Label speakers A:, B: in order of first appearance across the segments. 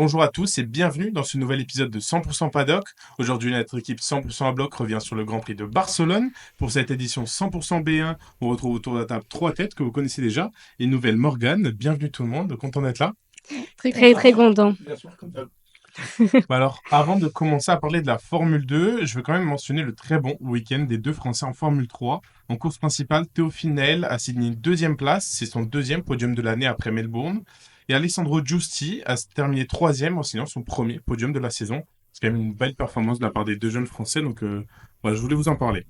A: Bonjour à tous et bienvenue dans ce nouvel épisode de 100% Paddock. Aujourd'hui, notre équipe 100% à bloc revient sur le Grand Prix de Barcelone. Pour cette édition 100% B1, on retrouve autour de la table trois têtes que vous connaissez déjà. Et une nouvelle Morgane. Bienvenue tout le monde, content d'être là.
B: Très content. Très content.
A: Bien sûr, comme ça. Alors, avant de commencer à parler de la Formule 2, je veux quand même mentionner le très bon week-end des deux Français en Formule 3. En course principale, Théophile Nehl a signé une deuxième place. C'est son deuxième podium de l'année après Melbourne. Et Alessandro Giusti a terminé troisième en signant son premier podium de la saison. C'est quand même une belle performance de la part des deux jeunes Français. Donc, voilà, je voulais vous en parler.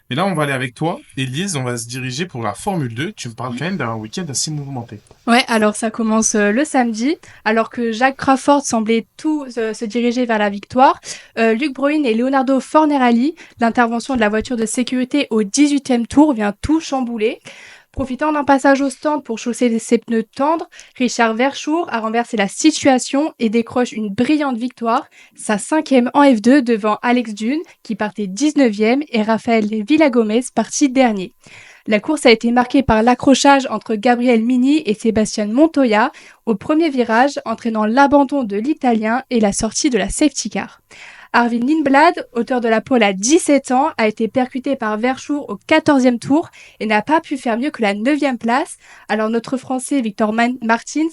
A: Mais là, on va aller avec toi. Élise, on va se diriger pour la Formule 2. Tu me parles quand même d'un week-end assez mouvementé.
B: Ouais, alors ça commence le samedi, alors que Jacques Crawford semblait tout se diriger vers la victoire. Luc Broin et Leonardo Fornerali, l'intervention de la voiture de sécurité au 18e tour vient tout chambouler. Profitant d'un passage au stand pour chausser ses pneus tendres, Richard Verschoor a renversé la situation et décroche une brillante victoire, sa cinquième en F2 devant Alex Dune, qui partait 19e, et Raphaël Villagomez, parti dernier. La course a été marquée par l'accrochage entre Gabriel Mini et Sébastien Montoya au premier virage, entraînant l'abandon de l'Italien et la sortie de la safety car. Arvin Lindblad, auteur de la pole à 17 ans, a été percuté par Verschoor au 14e tour et n'a pas pu faire mieux que la 9e place. Alors notre Français Victor Martins,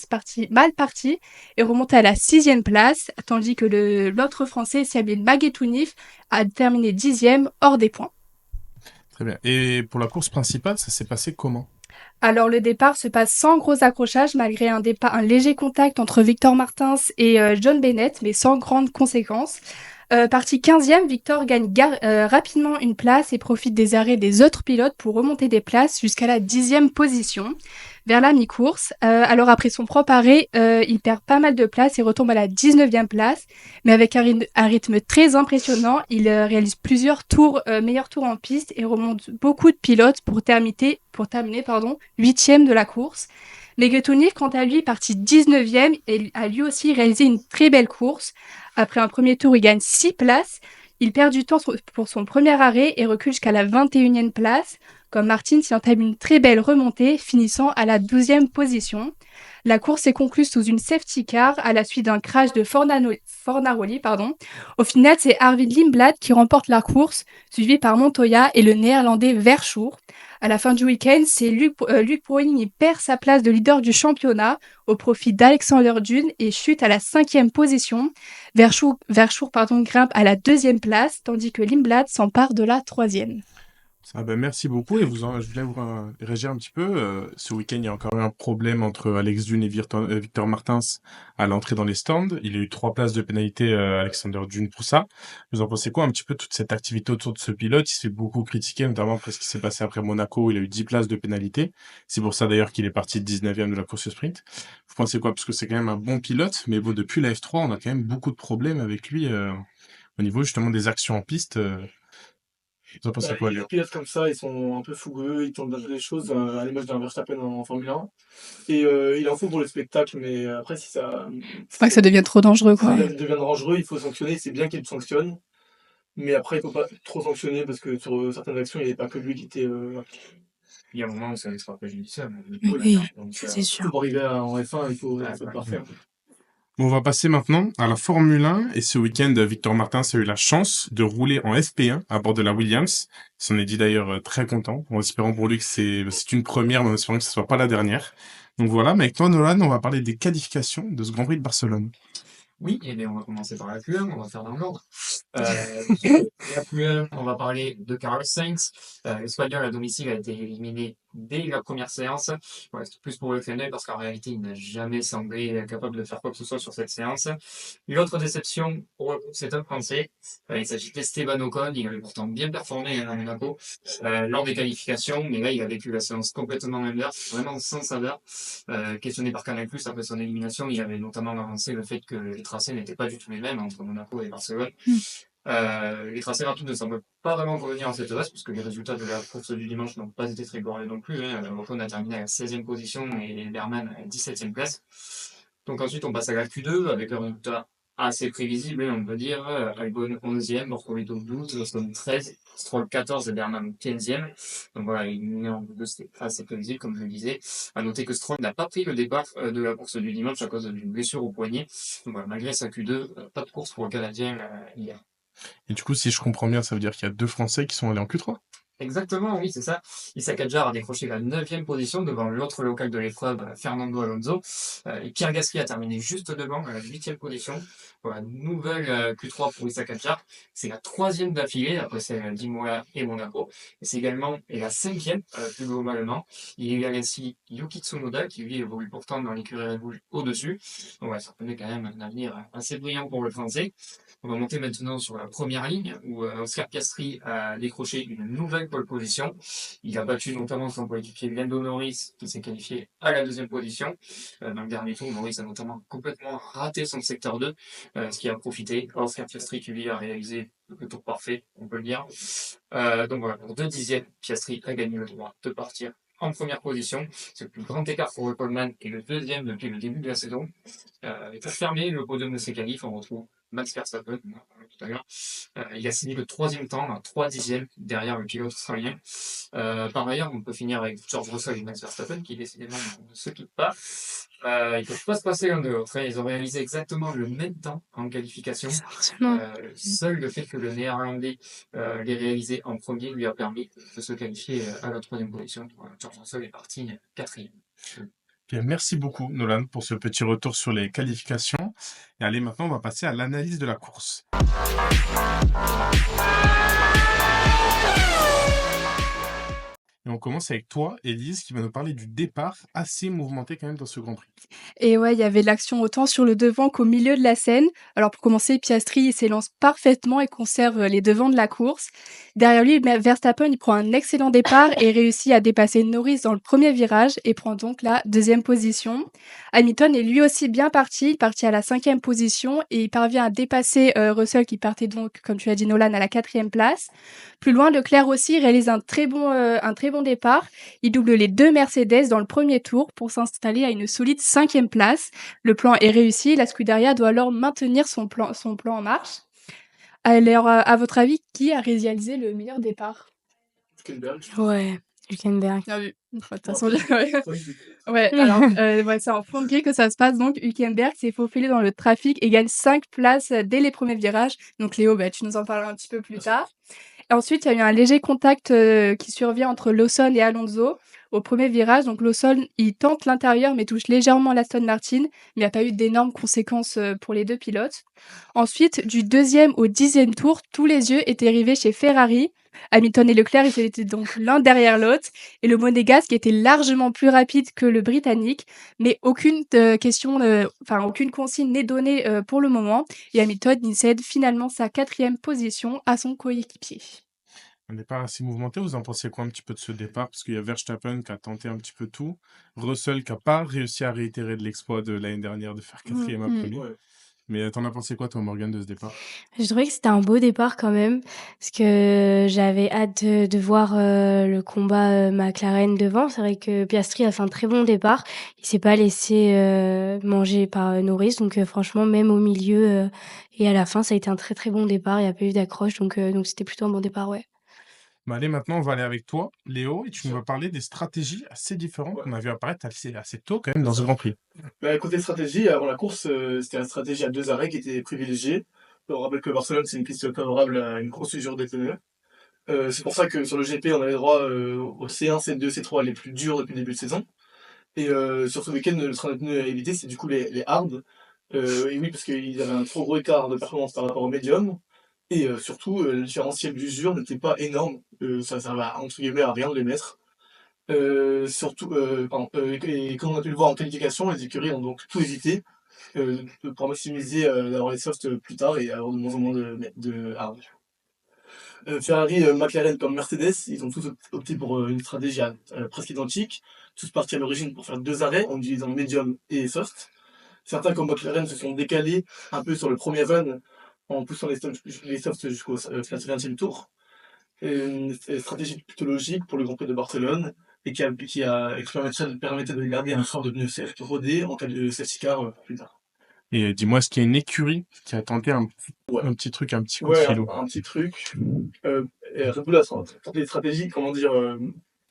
B: mal parti, est remonté à la 6e place, tandis que l'autre Français Sabine Maguetounif a terminé 10e hors des points.
A: Très bien. Et pour la course principale, ça s'est passé comment?
B: Alors le départ se passe sans gros accrochages malgré un léger contact entre Victor Martins et John Bennett, mais sans grandes conséquences. Parti 15e, Victor gagne rapidement une place et profite des arrêts des autres pilotes pour remonter des places jusqu'à la 10e position vers la mi-course. Alors après son propre arrêt, il perd pas mal de place et retombe à la 19e place, mais avec un rythme très impressionnant, il réalise plusieurs meilleurs tours en piste et remonte beaucoup de pilotes pour terminer 8e de la course. Megetoni, quant à lui, parti 19e et a lui aussi réalisé une très belle course. Après un premier tour, il gagne 6 places. Il perd du temps pour son premier arrêt et recule jusqu'à la 21e place, comme Martins il entame une très belle remontée, finissant à la 12e position. La course est conclue sous une safety car à la suite d'un crash de Fornaroli. Au final, c'est Arvid Lindblad qui remporte la course, suivi par Montoya et le néerlandais Verschoor. À la fin du week-end, c'est Luc Broing qui perd sa place de leader du championnat au profit d'Alexander Dune et chute à la 5e position. Verschoor grimpe à la 2e place, tandis que Lindblad s'empare de la 3e.
A: Ah ben, merci beaucoup. Et je voulais vous réagir un petit peu. Ce week-end, il y a encore eu un problème entre Alex Dune et Victor Martins à l'entrée dans les stands. Il a eu 3 places de pénalité, Alexander Dune, pour ça. Vous en pensez quoi un petit peu toute cette activité autour de ce pilote? Il se fait beaucoup critiquer, notamment après ce qui s'est passé après Monaco, où il a eu 10 places de pénalité. C'est pour ça d'ailleurs qu'il est parti 19e de la course sprint. Vous pensez quoi? Parce que c'est quand même un bon pilote, mais bon, depuis la F3, on a quand même beaucoup de problèmes avec lui au niveau justement des actions en piste. Vous en pensez quoi,
C: Les
A: Léo?
C: pilotes comme ça, ils sont un peu fougueux, ils tentent des choses à l'image d'un Verstappen en Formule 1. Et il en faut pour le spectacle, mais après,
B: Faut pas que ça devienne trop dangereux,
C: si ça
B: quoi.
C: devient dangereux, il faut sanctionner. C'est bien qu'il sanctionne, mais après, il faut pas trop sanctionner parce que sur certaines actions, il n'y avait pas que lui qui était. Il y a un moment où ça sera préjudiciable.
B: Oui,
C: Donc,
B: c'est sûr.
C: pour arriver en F1, il faut être parfait.
A: Bon, on va passer maintenant à la Formule 1 et ce week-end, Victor Martins a eu la chance de rouler en FP1 à bord de la Williams. Il s'en est dit d'ailleurs très content, en espérant pour lui que c'est une première, mais en espérant que ce soit pas la dernière. Donc voilà, mais avec toi Nolan, on va parler des qualifications de ce Grand Prix de Barcelone.
D: Oui, et bien on va commencer par la Q1, on va faire dans l'ordre. La Q1, on va parler de Carlos Sainz. L'Espagnol à domicile a été éliminé dès la première séance. Ouais, c'est plus pour le clin d'œil parce qu'en réalité, il n'a jamais semblé capable de faire quoi que ce soit sur cette séance. L'autre déception, pour le coup, c'est un Français. Il s'agit d'Esteban Ocon. Il avait pourtant bien performé à Monaco lors des qualifications, mais là, il a vécu la séance complètement inverse, vraiment sans saveur. Questionné par Canal+, après son élimination, il avait notamment avancé le fait que les tracés n'étaient pas du tout les mêmes entre Monaco et Barcelone. Les tracés rapides ne semblent pas vraiment revenir en cette race, puisque les résultats de la course du dimanche n'ont pas été très glorieux non plus. Ocon a terminé à la 16e position et Berman à la 17e place. Donc ensuite, on passe à la Q2 avec un résultat assez prévisible, on peut dire. Albon 11e, Bortoleto 12, Roston 13, Stroll 14 et Bernal 15e. Donc voilà, il est en deux, c'était assez prévisible, comme je le disais. À noter que Stroll n'a pas pris le départ de la course du dimanche à cause d'une blessure au poignet. Donc voilà, malgré sa Q2, pas de course pour le Canadien hier.
A: Et du coup, si je comprends bien, ça veut dire qu'il y a 2 Français qui sont allés en Q3?
D: Exactement, oui, c'est ça. Issa Kadjar a décroché la 9e position devant l'autre local de l'épreuve, Fernando Alonso. Et Pierre Gasly a terminé juste devant, à la 8e position. Voilà, nouvelle Q3 pour Issa Kadjar. C'est la 3e d'affilée, après celle d'Imola et Monaco. Et c'est également et la 5e, plus globalement. Il y a ainsi Yuki Tsunoda, qui lui évolue pourtant dans l'écurie Red Bull au-dessus. Donc ouais, ça connaît quand même un avenir assez brillant pour le Français. On va monter maintenant sur la première ligne où Oscar Piastri a décroché une nouvelle pole position. Il a battu notamment son coéquipier Lando Norris qui s'est qualifié à la 2e position. Dans le dernier tour, Norris a notamment complètement raté son secteur 2, ce qui a profité à Oscar Piastri qui lui a réalisé le tour parfait, on peut le dire. Donc voilà, pour 2/10, Piastri a gagné le droit de partir en première position. C'est le plus grand écart pour le poleman et le 2e depuis le début de la saison. Et pour fermer le podium de ses qualifs, on retrouve Max Verstappen, on en a parlé tout à l'heure. Il a signé le 3e temps, à 3/10 derrière le pilote australien. Par ailleurs, on peut finir avec George Russell et Max Verstappen, qui décidément ne se quittent pas. Ils ne peuvent pas se passer l'un de l'autre. Ils ont réalisé exactement le même temps en qualification. Seul le fait que le Néerlandais l'ait réalisé en premier lui a permis de se qualifier à la 3e position. George Russell est parti 4e.
A: Bien, merci beaucoup, Nolan, pour ce petit retour sur les qualifications. Et allez, maintenant, on va passer à l'analyse de la course. Et on commence avec toi, Élise, qui va nous parler du départ assez mouvementé quand même dans ce Grand Prix.
B: Et ouais, il y avait de l'action autant sur le devant qu'au milieu de la scène. Alors pour commencer, Piastri il s'élance parfaitement et conserve les devants de la course. Derrière lui, Verstappen il prend un excellent départ et réussit à dépasser Norris dans le premier virage et prend donc la 2e position. Hamilton est lui aussi bien parti, il partit à la 5e position et il parvient à dépasser Russell qui partait donc, comme tu as dit Nolan, à la 4e place. Plus loin, Leclerc aussi réalise un très bon départ. Il double les 2 Mercedes dans le premier tour pour s'installer à une solide 5e place. Le plan est réussi, la Scuderia doit alors maintenir son plan en marche. Alors, à votre avis, qui a réalisé le meilleur départ?
C: Hülkenberg.
E: Ouais, Hülkenberg.
B: Bien vu. De toute façon, ouais, alors, ouais, c'est en fond de grille que ça se passe donc. Hülkenberg s'est faufilé dans le trafic et gagne 5 places dès les premiers virages. Donc Léo, bah, tu nous en parleras un petit peu plus tard. Et ensuite, il y a eu un léger contact qui survient entre Lawson et Alonso au premier virage. Donc Lawson, il tente l'intérieur mais touche légèrement l'Aston Martin. Mais il n'y a pas eu d'énormes conséquences pour les 2 pilotes. Ensuite, du 2e au 10e tour, tous les yeux étaient rivés chez Ferrari. Hamilton et Leclerc, ils étaient donc l'un derrière l'autre. Et le Monégasque était largement plus rapide que le Britannique. Mais aucune aucune consigne n'est donnée pour le moment. Et Hamilton, il cède finalement sa 4e position à son coéquipier.
A: Un départ assez mouvementé, vous en pensez quoi un petit peu de ce départ? Parce qu'il y a Verstappen qui a tenté un petit peu tout, Russell qui n'a pas réussi à réitérer de l'exploit de l'année dernière de faire 4e après.
C: Ouais.
A: Mais t'en as pensé quoi, toi, Morgane, de ce départ?
E: Je trouvais que c'était un beau départ quand même, parce que j'avais hâte de voir le combat McLaren devant. C'est vrai que Piastri a fait un très bon départ. Il s'est pas laissé manger par Norris, donc franchement, même au milieu et à la fin, ça a été un très très bon départ. Il n'y a pas eu d'accroche, donc c'était plutôt un bon départ, ouais.
A: Bah allez, maintenant, on va aller avec toi, Léo, et tu nous vas parler des stratégies assez différentes qu'on a vu apparaître assez tôt quand même dans ce Grand Prix.
C: Bah, côté stratégie, avant la course, c'était une stratégie à 2 arrêts qui était privilégiée. On rappelle que Barcelone, c'est une piste favorable à une grosse usure des pneus. C'est pour ça que sur le GP, on avait droit au C1, C2, C3 les plus durs depuis le début de saison. Et sur ce week-end, le train de pneus à éviter, c'est du coup les hard. Et oui, parce qu'ils avaient un trop gros écart de performance par rapport au médium. Et surtout, le différentiel d'usure n'était pas énorme. Ça va entre guillemets à rien de les mettre. Et comme on a pu le voir en qualification, les écuries ont donc tout évité pour maximiser d'avoir les softs plus tard et avoir de moins en moins de hard. Ferrari, McLaren comme Mercedes, ils ont tous opté pour une stratégie presque identique, tous partis à l'origine pour faire 2 arrêts en utilisant medium et soft. Certains comme McLaren se sont décalés un peu sur le premier run en poussant les softs jusqu'au 20e tour. Une stratégie plutôt logique pour le Grand Prix de Barcelone et qui permettait de garder un sort de pneus rodé en cas de safety car plus tard.
A: Et dis-moi, est-ce qu'il y a une écurie qui a tenté
C: Ouais.
A: un petit truc, un petit coup de
C: Ouais,
A: filou?
C: un petit truc. Et Red Bull a tenté des stratégies, comment dire,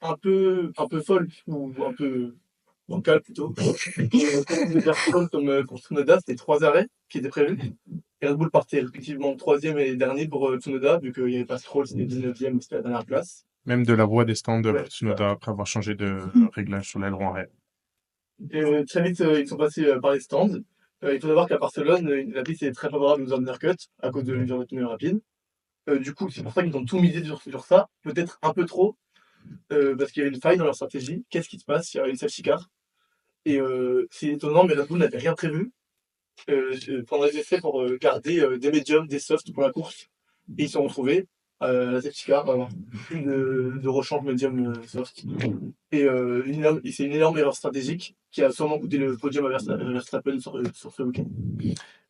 C: un peu folles ou un peu bancales plutôt. Des personnes comme pour Tsunoda, c'était 3 arrêts qui étaient prévus. Et Red Bull partait respectivement troisième et dernier pour Tsunoda, vu qu'il n'y avait pas Stroll, c'était 19e, c'était la dernière place.
A: Même de la voie des stands pour
C: Ouais,
A: Tsunoda après avoir changé de réglage sur l'aileron arrière.
C: et très vite, ils sont passés par les stands. Il faut savoir qu'à Barcelone, la piste est très favorable aux undercuts à cause de l'usure de pneus rapide. Du coup, c'est pour ça qu'ils ont tout misé sur ça, peut-être un peu trop, parce qu'il y a une faille dans leur stratégie. Qu'est-ce qui se passe? Il y a une safety car. Et c'est étonnant, mais Red Bull n'avait rien prévu pendant les essais pour garder des médiums, des softs pour la course. Et ils se sont retrouvés à la safety car, à avoir plus de rechange médium soft. Et c'est une énorme erreur stratégique qui a sûrement coûté le podium à Verstappen sur ce week-end.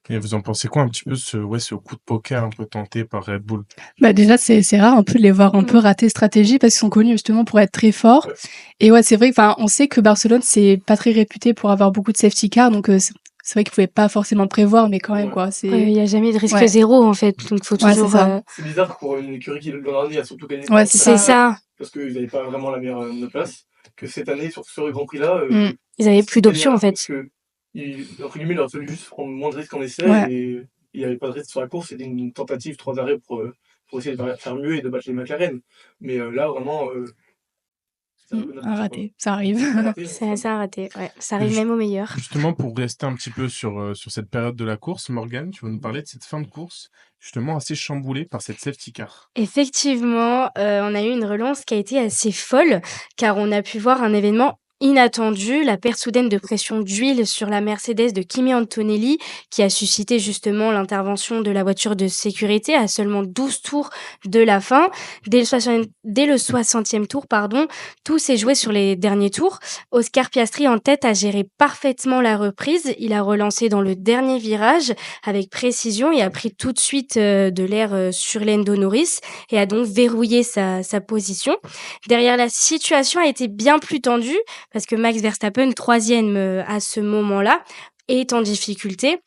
A: Et vous en pensez quoi un petit peu ce coup de poker un peu tenté par Red Bull?
B: Bah déjà, c'est rare un peu de les voir un peu rater stratégie parce qu'ils sont connus justement pour être très forts.
C: Ouais.
B: Et ouais, c'est vrai, enfin, on sait que Barcelone, c'est pas très réputé pour avoir beaucoup de safety cars, donc c'est vrai qu'ils pouvaient pas forcément prévoir, mais quand même,
C: Ouais.
B: quoi.
E: Il y a jamais de risque
B: Ouais.
E: zéro, en fait. Donc, faut
B: Ouais, c'est
E: toujours,
B: ça.
C: C'est bizarre pour une écurie qui, l'an dernier, a surtout gagné
B: Ouais,
C: le
B: c'est
E: c'est ça.
C: parce qu'ils n'avaient pas vraiment la meilleure place, que cette année, sur le Grand Prix-là,
B: Mm.
E: Ils avaient plus
C: c'était
E: d'options, en
C: l'erreur
E: fait.
C: parce que, entre guillemets, il aurait fallu juste prendre moins de risques en essai
B: Ouais.
C: et il n'y avait pas de risque sur la course. C'était une tentative, 3 arrêts pour essayer de faire mieux et de battre les McLaren. Mais là, vraiment, c'est un peu n'importe
B: Un
C: quoi.
B: raté, ça arrive.
C: C'est raté,
E: Ça a raté, ouais. Ça
A: Et
E: arrive
A: ju-
E: même au meilleur.
A: Justement, pour rester un petit peu sur cette période de la course, Morgane, tu vas nous parler de cette fin de course, justement assez chamboulée par cette safety car.
E: Effectivement, on a eu une relance qui a été assez folle, car on a pu voir un événement inattendu, la perte soudaine de pression d'huile sur la Mercedes de Kimi Antonelli, qui a suscité justement l'intervention de la voiture de sécurité à seulement 12 tours de la fin. Dès le 60e tour, pardon, tout s'est joué sur les derniers tours. Oscar Piastri en tête a géré parfaitement la reprise. Il a relancé dans le dernier virage avec précision et a pris tout de suite de l'air sur Lando Norris et a donc verrouillé sa position. Derrière, la situation a été bien plus tendue parce que Max Verstappen, troisième à ce moment-là, est en difficulté.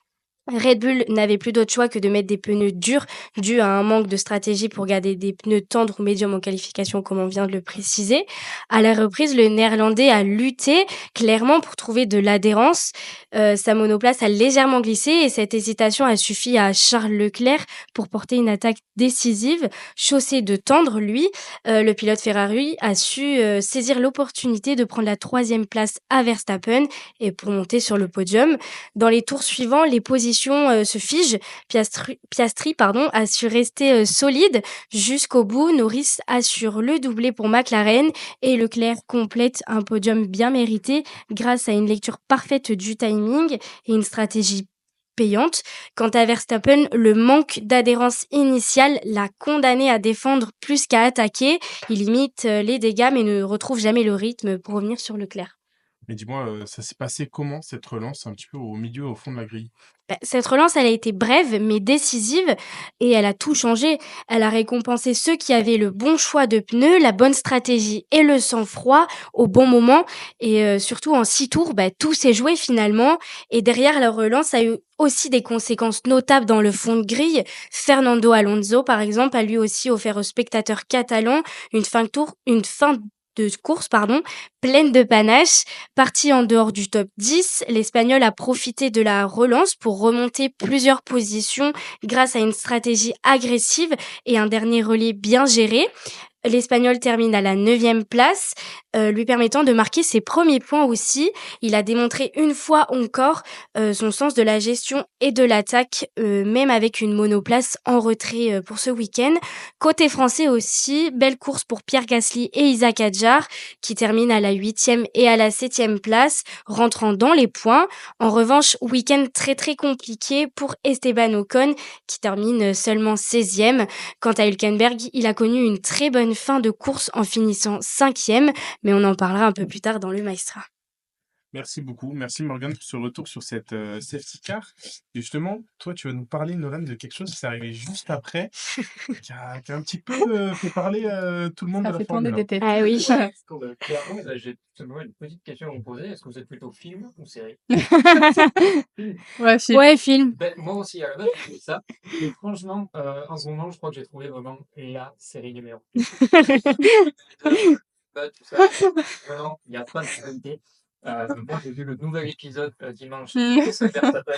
E: Red Bull n'avait plus d'autre choix que de mettre des pneus durs dû à un manque de stratégie pour garder des pneus tendres ou médiums en qualification, comme on vient de le préciser. À la reprise, le Néerlandais a lutté clairement pour trouver de l'adhérence. Sa monoplace a légèrement glissé et cette hésitation a suffi à Charles Leclerc pour porter une attaque décisive. Chaussé de tendre, lui, le pilote Ferrari a su saisir l'opportunité de prendre la 3e place à Verstappen et pour monter sur le podium. Dans les tours suivants, les positions se figent. Piastri a su rester solide jusqu'au bout. Norris assure le doublé pour McLaren et Leclerc complète un podium bien mérité grâce à une lecture parfaite du timing et une stratégie payante. Quant à Verstappen, le manque d'adhérence initiale l'a condamné à défendre plus qu'à attaquer. Il limite les dégâts mais ne retrouve jamais le rythme pour revenir sur Leclerc.
A: Mais dis-moi, ça s'est passé comment cette relance un petit peu au milieu, au fond de la grille?
E: Cette relance, elle a été brève mais décisive et elle a tout changé. Elle a récompensé ceux qui avaient le bon choix de pneus, la bonne stratégie et le sang-froid au bon moment. Et surtout en 6 tours, tout s'est joué finalement. Et derrière, la relance a eu aussi des conséquences notables dans le fond de grille. Fernando Alonso, par exemple, a lui aussi offert aux spectateurs catalans une fin de course, pleine de panache. Parti en dehors du top 10, l'Espagnol a profité de la relance pour remonter plusieurs positions grâce à une stratégie agressive et un dernier relais bien géré. L'Espagnol termine à la 9e place, lui permettant de marquer ses premiers points aussi. Il a démontré une fois encore son sens de la gestion et de l'attaque, même avec une monoplace en retrait pour ce week-end. Côté français aussi, belle course pour Pierre Gasly et Isaac Hadjar, qui terminent à la 8e et à la 7e place, rentrant dans les points. En revanche, week-end très très compliqué pour Esteban Ocon, qui termine seulement 16e. Quant à Hülkenberg, il a connu une très bonne fin de course en finissant 5e, mais on en parlera un peu plus tard dans le Maestra.
A: Merci beaucoup. Merci Morgane pour ce retour sur cette safety car. Et justement, toi, tu vas nous parler, Nolan, de quelque chose qui s'est arrivé juste après, qui a un petit peu fait parler tout le monde
B: Ça
A: de la
B: fait tourner
A: Formule 1.
B: des têtes.
E: Ah oui.
D: Clairement, j'ai tout simplement une petite question à vous poser. Est-ce que vous êtes plutôt film ou série? Film.
B: Ouais, film.
E: Ouais, film.
D: Ben, moi aussi, à la base, j'ai fait ça. Mais franchement, en ce moment, je crois que j'ai trouvé vraiment la série numéro 1. Tout ça. Vraiment, il n'y a pas de qualité. Moi, j'ai vu le nouvel épisode dimanche
B: Mm.
D: de ce Verstappen.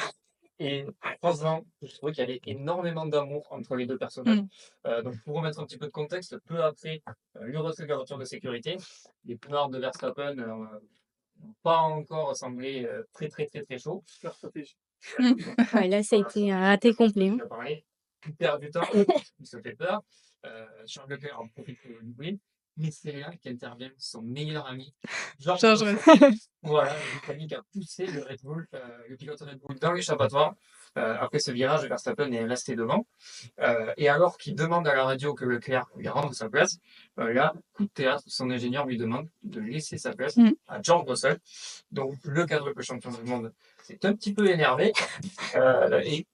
D: Et franchement, je trouvais qu'il y avait énormément d'amour entre les deux personnages. Donc, pour remettre un petit peu de contexte, peu après le retrait de la voiture de sécurité, les pouvoirs de Verstappen n'ont pas encore semblé très chauds.
C: Super stratégie.
E: Ouais, là, ça a été un raté complet.
D: Il a parlé, il perd du temps, il se fait peur. Charles Leclerc en profite pour le doubler. Mais c'est là qu'intervient son meilleur ami, George
B: George
D: Russell. Voilà, le Britannique a poussé le Red Bull, le pilote Red Bull dans l'échappatoire. Après ce virage, Verstappen est resté devant. Et alors qu'il demande à la radio que Leclerc lui rende sa place, là, coup de théâtre, son ingénieur lui demande de laisser sa place
B: Mm.
D: à George Russell. Donc le quadruple champion du monde s'est un petit peu énervé. Et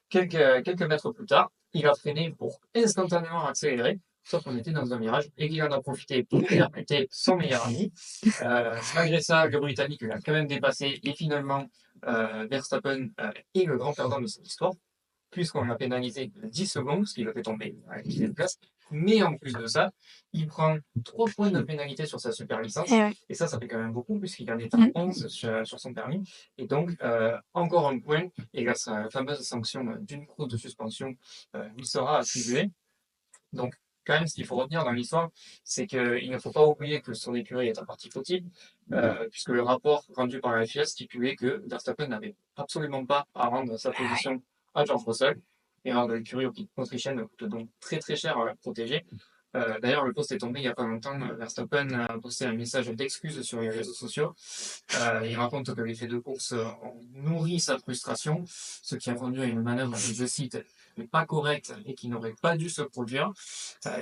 D: quelques mètres plus tard, il a freiné pour instantanément accélérer. Sauf qu'on était dans un virage et qu'il en a profité pour percuter son meilleur ami. Malgré ça, le Britannique l'a quand même dépassé et finalement, Verstappen est le grand perdant de cette histoire, puisqu'on l'a pénalisé de 10 secondes, ce qui le fait tomber à la 10e place. Mais en plus de ça, il prend 3 points de pénalité sur sa super licence.
E: Eh ouais.
D: Et ça fait quand même beaucoup, puisqu'il en est à
B: Mm.
D: 11 sur son permis. Et donc, encore un point, et grâce à la fameuse sanction d'une course de suspension, lui sera attribué. Donc, quand même, ce qu'il faut retenir dans l'histoire, c'est qu'il ne faut pas oublier que son écurie est en partie fautive, puisque le rapport rendu par la FIA stipulait que Verstappen n'avait absolument pas à rendre sa position à George Russell. Erreur de l'écurie autrichienne coûte donc très cher à la protéger. D'ailleurs, le post est tombé il n'y a pas longtemps. Verstappen a posté un message d'excuse sur les réseaux sociaux. Il raconte que les faits de course ont nourri sa frustration, ce qui a conduit à une manœuvre, je cite, mais pas correcte et qui n'aurait pas dû se produire.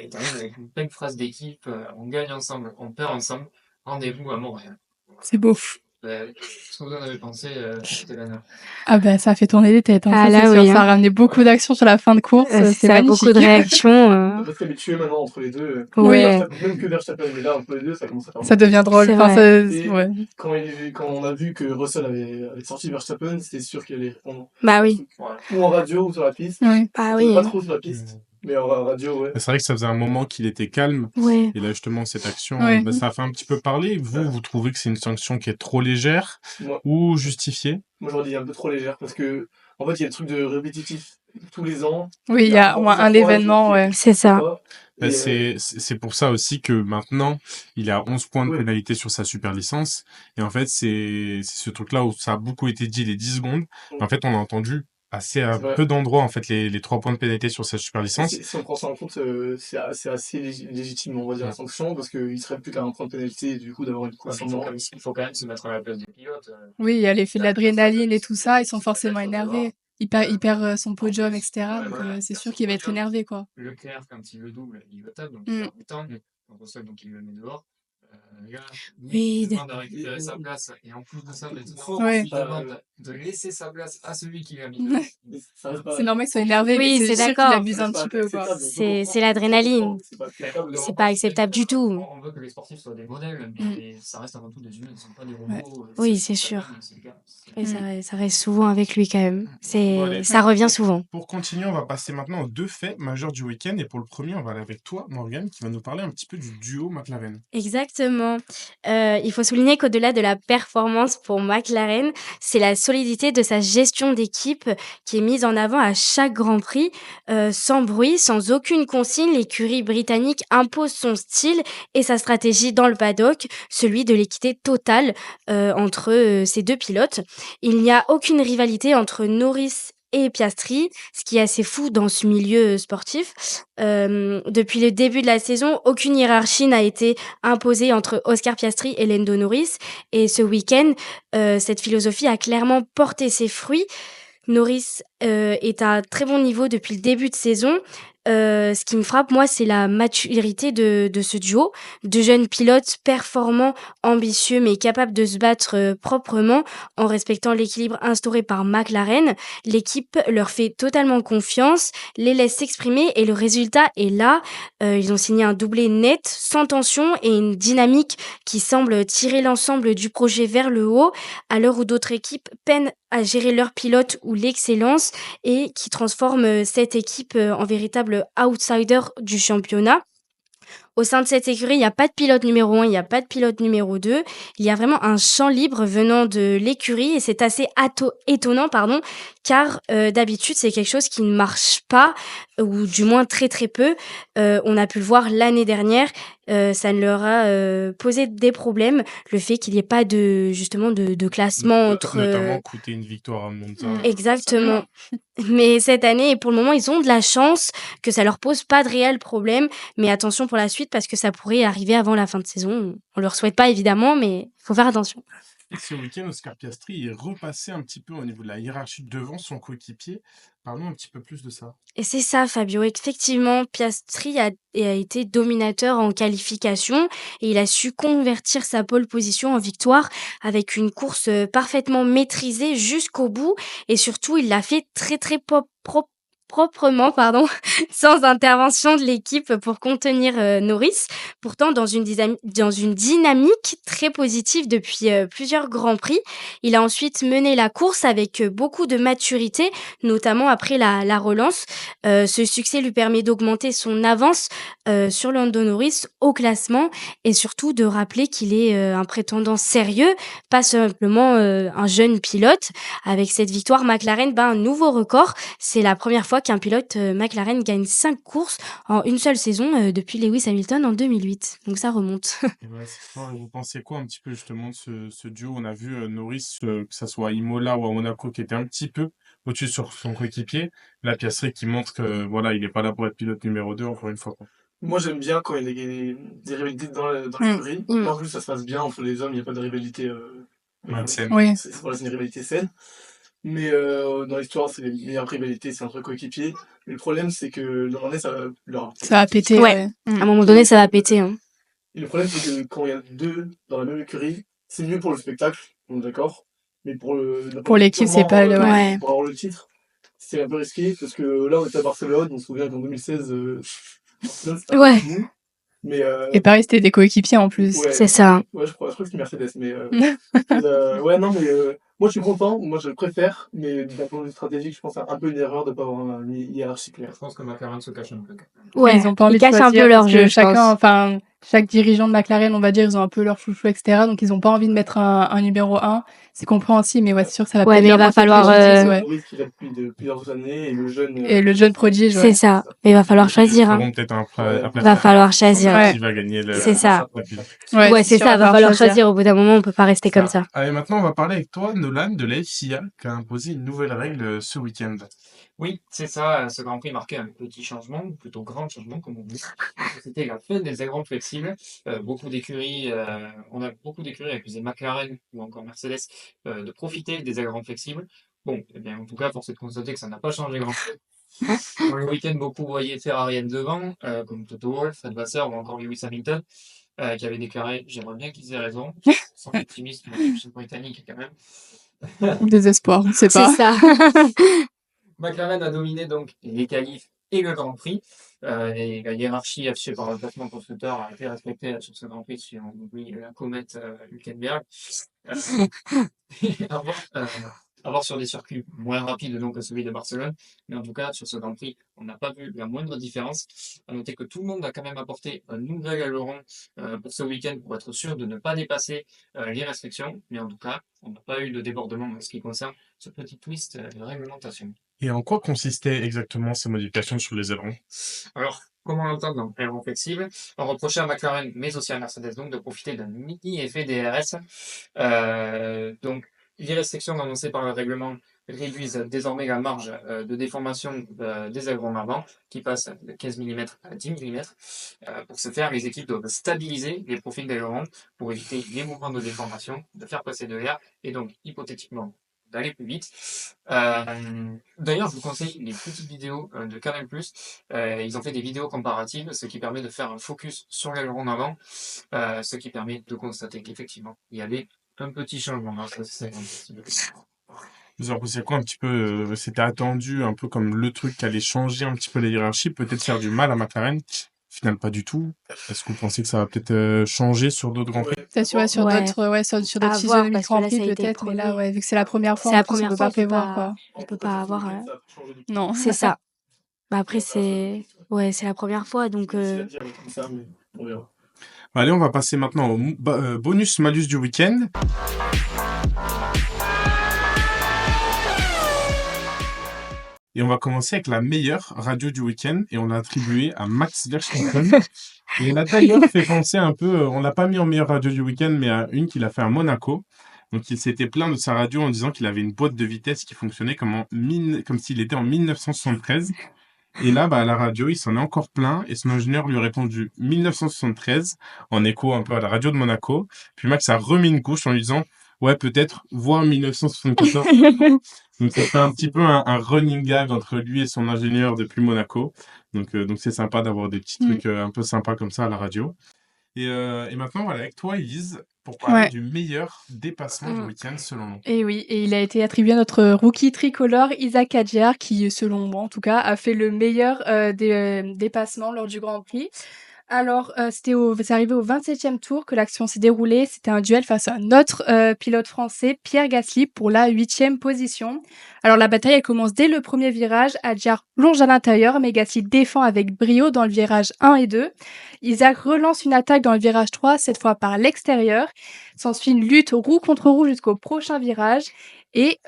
D: Et termine avec une belle phrase d'équipe, on gagne ensemble, on perd ensemble, rendez-vous à Montréal.
B: C'est beau.
D: Qu'est-ce que vous en avez pensé, Stéphane?
B: Ah bah ça a fait tourner des têtes, hein,
E: Ah
B: ça
E: là,
B: c'est sûr.
E: oui,
B: Ça a
E: hein.
B: ramené beaucoup d'actions sur la fin de course, c'est
E: Ça a
B: magnifique.
E: beaucoup de réactions.
C: On va s'habituer maintenant entre les deux.
E: Ouais.
C: Même que Verstappen, mais là, entre les deux, ça commence à faire
B: Ça devient drôle.
E: C'est
B: Enfin,
E: vrai.
C: Et
B: ouais.
C: quand on a vu que Russell avait sorti Verstappen, c'était sûr qu'il allait répondre.
E: Bah oui.
D: Voilà.
C: Ou en radio ou sur la piste.
B: Ouais.
E: Ah oui.
C: Pas trop sur la piste, mais en radio, ouais.
A: C'est vrai que ça faisait un moment qu'il était calme.
E: Ouais.
A: Et là, justement, cette action,
B: Ouais.
A: ça a fait un petit peu parler. Vous trouvez que c'est une sanction qui est trop légère
C: Moi,
A: ou justifiée?
C: moi j'aurais dit un peu trop légère parce que, en fait, il y a le truc de répétitif. Tous les ans.
B: Oui, il y a au moins un événement, ouais.
E: C'est ça.
C: Et,
A: C'est pour ça aussi que maintenant, il a 11 points de
C: Ouais.
A: pénalité sur sa super licence. Et en fait, c'est ce truc-là où ça a beaucoup été dit, les 10 secondes.
C: Mm.
A: En fait, on a entendu assez à
C: C'est vrai.
A: peu d'endroits, en fait, les 3 points de pénalité sur sa super licence.
C: si on prend ça en compte, c'est assez légitime, on va dire, la sanction, parce qu'il serait plus qu'à un point de pénalité et du coup d'avoir une course en moins.
D: Il faut quand même se mettre à la place du pilote.
B: Oui, il y a l'effet de l'adrénaline et tout ça, ils sont forcément énervés. Il perd son podium, etc.
D: Ouais,
B: Donc
D: voilà.
B: c'est sûr qu'il va être énervé, quoi.
D: Leclerc, quand il le double, il le tape, donc
B: Mm.
D: il perd du temps. Russell, donc il le met dehors. Là,
E: Oui,
D: il demande à récupérer sa place. Et en plus de ça, maintenant,
B: Ouais.
D: il demande de laisser sa place à celui qui l'a mis.
C: Ça reste pas-
B: C'est normal qu'il soit énervé,
E: Oui,
B: mais
E: c'est
B: c'est sûr qu'il
E: d'accord.
B: abuse un petit peu, quoi.
E: C'est l'adrénaline. C'est pas acceptable du tout.
D: On veut que les sportifs soient des modèles,
B: Mm.
D: mais ça reste avant tout des humains, ils ne sont pas des robots.
E: Oui, c'est sûr.
D: C'est le cas.
E: Et ça reste souvent avec lui quand même.
A: Bon, allez.
E: Ça revient souvent.
A: Pour continuer, on va passer maintenant aux 2 faits majeurs du week-end. Et pour le premier, on va aller avec toi, Morgane, qui va nous parler un petit peu du duo McLaren.
E: Exactement. Il faut souligner qu'au-delà de la performance pour McLaren, c'est la solidité de sa gestion d'équipe qui est mise en avant à chaque Grand Prix. Sans bruit, sans aucune consigne, l'écurie britannique impose son style et sa stratégie dans le paddock, celui de l'équité totale entre ces deux pilotes. Il n'y a aucune rivalité entre Norris et Piastri, ce qui est assez fou dans ce milieu sportif. Depuis le début de la saison, aucune hiérarchie n'a été imposée entre Oscar Piastri et Lando Norris. Et ce week-end, cette philosophie a clairement porté ses fruits. Norris est à un très bon niveau depuis le début de saison. ce qui me frappe, moi, c'est la maturité de ce duo. De jeunes pilotes performants, ambitieux, mais capables de se battre proprement en respectant l'équilibre instauré par McLaren. L'équipe leur fait totalement confiance, les laisse s'exprimer et le résultat est là. Ils ont signé un doublé net, sans tension et une dynamique qui semble tirer l'ensemble du projet vers le haut, à l'heure où d'autres équipes peinent à gérer leur pilote ou l'excellence et qui transforment cette équipe en véritable outsider du championnat. Au sein de cette écurie, il n'y a pas de pilote numéro 1, il n'y a pas de pilote numéro 2. Il y a vraiment un champ libre venant de l'écurie et c'est assez étonnant, car d'habitude, c'est quelque chose qui ne marche pas, ou du moins très très peu. On a pu le voir l'année dernière, ça ne leur a posé des problèmes, le fait qu'il n'y ait pas justement de classement entre...
A: Notamment coûter une victoire à Monza.
E: Exactement. Mais cette année, pour le moment, ils ont de la chance que ça leur pose pas de réel problème. Mais attention pour la suite parce que ça pourrait arriver avant la fin de saison. On leur souhaite pas évidemment, mais faut faire attention.
A: Et ce week-end, Oscar Piastri est repassé un petit peu au niveau de la hiérarchie devant son coéquipier. Parlons un petit peu plus de ça.
E: Et c'est ça, Fabio. Effectivement, Piastri a été dominateur en qualification et il a su convertir sa pole position en victoire avec une course parfaitement maîtrisée jusqu'au bout et surtout, il l'a fait très très proprement, sans intervention de l'équipe pour contenir Norris. Pourtant, dans une dynamique très positive depuis plusieurs Grands Prix. Il a ensuite mené la course avec beaucoup de maturité, notamment après la relance. Ce succès lui permet d'augmenter son avance sur Lando Norris au classement et surtout de rappeler qu'il est un prétendant sérieux, pas simplement un jeune pilote. Avec cette victoire, McLaren bat un nouveau record. C'est la première fois qu'un pilote McLaren gagne 5 courses en une seule saison depuis Lewis Hamilton en 2008. Donc ça remonte.
A: Et ouais, c'est fort. Et vous pensez quoi un petit peu justement de ce duo? On a vu Norris, que ça soit à Imola ou à Monaco, qui était un petit peu au-dessus sur son coéquipier. La Piastri qui montre que voilà, il n'est pas là pour être pilote numéro 2 encore une fois, quoi.
C: Moi, j'aime bien quand il y a des rivalités dans l'écurie. En plus, ça se passe bien entre les hommes, il n'y a pas de rivalité.
A: Malsaine.
B: Oui.
C: Voilà, c'est une rivalité saine. Mais dans l'histoire, c'est les meilleures rivalités, c'est entre coéquipiers. Mais le problème, c'est que le moment donné,
B: Ça va péter.
E: Ouais. À un moment donné, ça va péter. Hein.
C: Et le problème, c'est que quand il y a deux dans la même écurie, c'est mieux pour le spectacle, on est d'accord. Mais
B: Pour l'équipe, c'est pas le...
E: Ouais.
C: Pour avoir le titre, c'est un peu risqué, parce que là, on était à Barcelone, on se souvient qu'en 2016, Barcelone, c'était
E: Ouais.
C: fou. Mais
B: Et Paris, c'était des coéquipiers en plus.
C: ouais,
E: C'est ça.
C: ouais, je crois que c'est Mercedes, mais ouais, non, mais moi, je suis content, moi, je le préfère, mais d'un point de vue stratégique, je pense que c'est un peu une erreur de pas avoir une hiérarchie claire.
D: Je pense que McLaren se cache un peu.
E: Ouais.
B: Ils ont pas envie de
E: cachent un
B: choisir
E: peu leur
B: parce que
E: jeu, je
B: chacun,
E: pense.
B: enfin, chaque dirigeant de McLaren, on va dire, ils ont un peu leur chouchou, etc. Donc, ils ont pas envie de mettre un numéro 1. C'est compréhensible, mais ouais, c'est sûr que ça va
E: Ouais,
B: peut-être
E: mais il
B: leur
E: va
B: porter
E: falloir,
B: préjudice, ouais.
C: Norris qui l'a depuis de plusieurs années, et le jeune.
B: Et le jeune prodige, ouais.
E: C'est ça. Mais il va falloir choisir. Hein.
A: Feront peut-être
C: Ouais.
E: Va falloir choisir.
B: Ouais.
A: Qui va gagner le.
E: C'est ça.
A: la pile.
E: Ouais, c'est
B: sûr,
E: ça. Va falloir choisir. Au bout d'un moment, on peut pas rester comme ça.
A: Allez, maintenant, on va parler avec toi, Nolan, de la FIA, qui a imposé une nouvelle règle ce week-end.
D: Oui, c'est ça. Ce Grand Prix marquait un petit changement, ou plutôt grand changement, comme on dit. C'était la fin des ailerons flexibles. Beaucoup d'écuries, on a beaucoup d'écuries accusé McLaren ou encore Mercedes de profiter des ailerons flexibles. Bon, eh bien, en tout cas, force est de constater que ça n'a pas changé grand-chose. Dans le week-end, beaucoup voyaient Ferrari devant, comme Toto Wolff, Fred Vasseur ou encore Lewis Hamilton, qui avait déclaré « J'aimerais bien qu'ils aient raison ». Sans optimiste, mais je suis britannique quand même.
B: Désespoir, on sait
E: C'est
B: pas.
E: ça.
D: McLaren a dominé donc les qualifs et le Grand Prix. Et la hiérarchie affichée par le classement constructeur a été respectée sur ce Grand Prix, si on oublie la comète Hülkenberg. À voir sur des circuits moins rapides donc que celui de Barcelone, mais en tout cas sur ce Grand Prix, on n'a pas vu la moindre différence. À noter que tout le monde a quand même apporté un nouvel aileron pour ce week-end pour être sûr de ne pas dépasser les restrictions, mais en tout cas, on n'a pas eu de débordement en ce qui concerne ce petit twist de réglementation.
A: Et en quoi consistaient exactement ces modifications sur les ailerons?
D: Alors, comment l'entendre dans l'aileron flexible? On reprochait à McLaren, mais aussi à Mercedes, donc de profiter d'un mini-effet DRS. Donc, les restrictions annoncées par le règlement réduisent désormais la marge de déformation des ailerons avant, qui passe de 15 mm à 10 mm. Pour ce faire, les équipes doivent stabiliser les profils d'ailerons pour éviter les mouvements de déformation, de faire passer de l'air et donc, hypothétiquement, d'aller plus vite. D'ailleurs, je vous conseille les petites vidéos de Canal+. Ils ont fait des vidéos comparatives, ce qui permet de faire un focus sur l'aileron avant, ce qui permet de constater qu'effectivement, il y avait un petit changement. Alors, ça, c'est un petit peu.
A: Vous en pensez quoi un petit peu c'était attendu, un peu comme le truc qui allait changer un petit peu les hiérarchies, peut-être faire du mal à McLaren. Au final, pas du tout. Est-ce que vous pensez que ça va peut-être changer sur d'autres Grands Prix?
B: Peut-être ouais, sur
E: Ouais.
B: d'autres sur d'autres
E: À voir,
B: physionomies de
E: parce que
B: Grand
E: là,
B: Prix
E: ça a été le
B: peut-être, mais là,
E: premier.
B: ouais, vu que c'est la première fois,
E: C'est
B: en
E: la
B: plus, on
E: première
B: peut
E: fois,
B: pas prévoir, quoi.
E: on peut pas avoir.
B: Non.
E: C'est ça. Bah après, c'est la première fois, donc
C: C'est à dire comme ça, mais on verra.
A: Allez, on va passer maintenant au bonus-malus du week-end. Et on va commencer avec la meilleure radio du week-end et on l'a attribuée à Max Verstappen. Et il a d'ailleurs fait penser un peu, on l'a pas mis en meilleure radio du week-end, mais à une qu'il a fait à Monaco. Donc il s'était plaint de sa radio en disant qu'il avait une boîte de vitesse qui fonctionnait comme s'il était en 1973. Et là, à la radio, il s'en est encore plaint et son ingénieur lui a répondu 1973 en écho un peu à la radio de Monaco. Puis Max a remis une couche en lui disant ouais, peut-être voire 1974. Donc ça fait un petit peu un running gag entre lui et son ingénieur depuis Monaco. Donc c'est sympa d'avoir des petits trucs un peu sympas comme ça à la radio. Et maintenant, voilà, avec toi, Elise, pour parler
B: Ouais.
A: du meilleur dépassement du week-end selon nous.
B: Et oui, et il a été attribué à notre rookie tricolore Isaac Adjar, qui, selon moi en tout cas, a fait le meilleur dépassement lors du Grand Prix. Alors, c'est arrivé au 27e tour que l'action s'est déroulée. C'était un duel face à notre pilote français, Pierre Gasly, pour la 8e position. Alors, la bataille, elle commence dès le premier virage. Adjar plonge à l'intérieur, mais Gasly défend avec brio dans le virage 1 et 2. Isaac relance une attaque dans le virage 3, cette fois par l'extérieur. S'ensuit une lutte roue contre roue jusqu'au prochain virage. Et